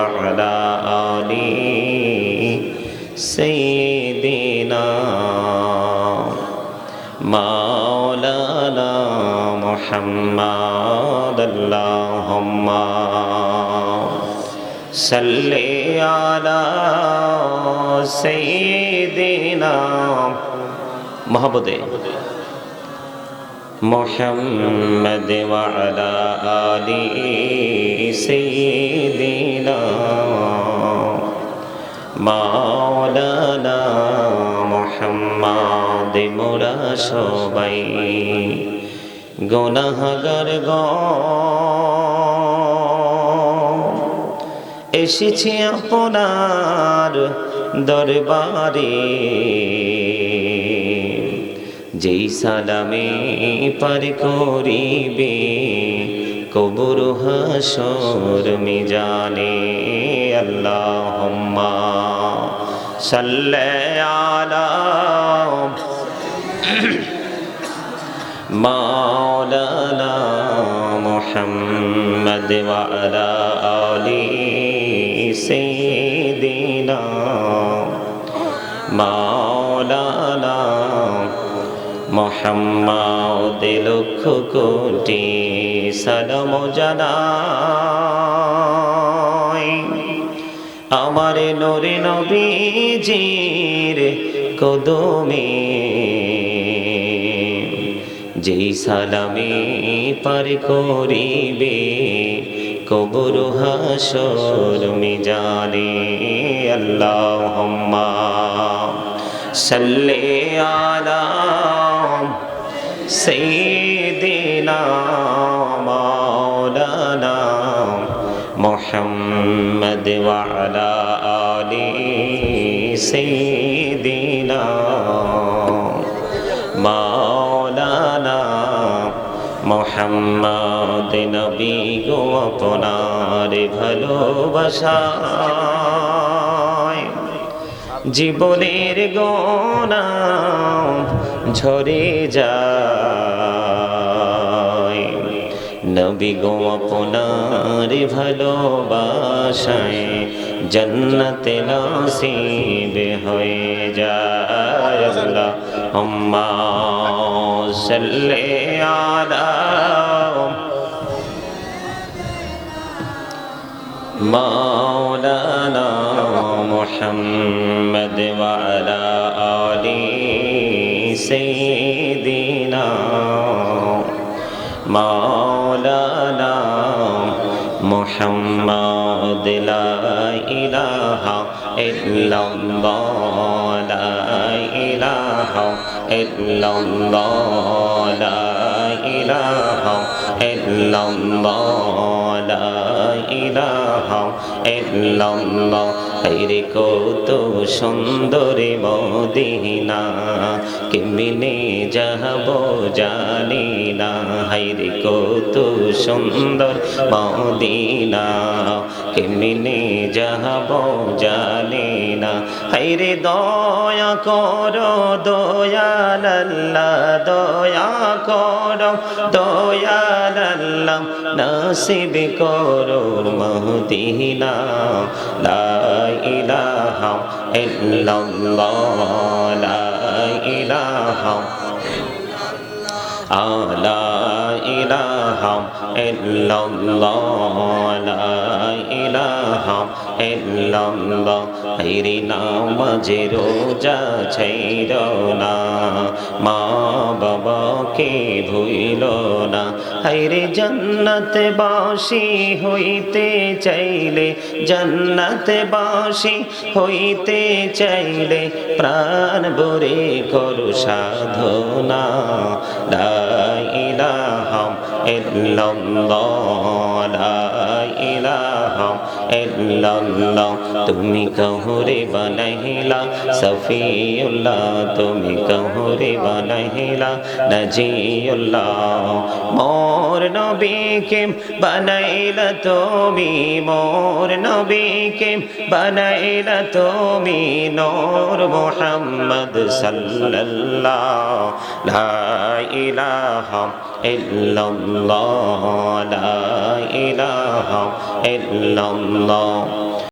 وعلى آل سيدنا مولانا محمد اللهم صل على سيدنا محمد محمد وعلى آل سيدنا مولانا محمد মোরা সবাই গুনাহগার গো এসেছি আপনার দরবারে যেই সালামে পার করিবে কবর হাসর মিজানে আল্লাহুম্মা সাল্লি আলা মাওলানা মুহাম্মদ ওয়া আলা আলি সাইয়্যিদিনা মাওলানা মুহাম্মদ লক্ষ কোটি সালাম জানাই আমার নূরে নবীজির কদমে যেই সালামে পার করিবে কবর হাসর মিজানে আল্লাহুম্মা সাল্লি আলা সাইয়্যিদিনা মাওলানা মুহাম্মদ ওয়া আলা আলি সাইয়্যিদিনা মাওলানা মুহাম্মদ নবী গো আপনার ভালোবাসায় জীবনের গোনা ঝরে যায় নবী গো আপনার ভালোবাসায় জন্নতে নসিব হয়ে যায় আল্লাহুম্মা সাল্লি আলা মাওলানা মুহাম্মদ ওয়া আলা আলি সাইয়্যিদিনা মাওলানা মুহাম্মদ লা ইলাহা ইল্লাল্লাহ লা ইলাহা ইল্লাল্লাহ লা ইলাহা ইল্লাল্লাহ লা ইলাহা ইল্লাল্লাহ হায়রে কত সুন্দর মদিনা কেমনে যাব জানি না হায়রে কত সুন্দর মদিনা কেমনে যাব জানি না হায়রে দয়া করো দয়াল আল্লাহ দয়া করো দয়াল আল্লাহ নসিব করো মদিনা লা ইলাহা ইল্লাল্লাহ লা ইলাহা লা ইলাহা ইল্লাল্লাহ লা ইলাহা ইল্লাল্লাহ হায়রে নামাজে রোজা ছাইরো না মা বাবাকে ভুইলো না হায়রে জান্নাতে বাসী হইতে চাইলে জান্নাতে বাসী হইতে চাইলে প্রাণ ভরে করো সাধনা লা ইলাহা ইল্লাল্লাহ লা ইলাহা ইল্লাল্লাহ তুমি কাহুরে বানাইলা সফিউল্লাহ তুমি কাহুরে বানাইলা নজিউল্লাহ মোর নবীকে বানাইলা তুমি মোর নবীকে বানাইলা তুমি নূর মুহাম্মদ সাল্লাল্লাহু লা ইলাহা ইল্লাল্লাহ লা ইলাহা ইল্লাল্লাহ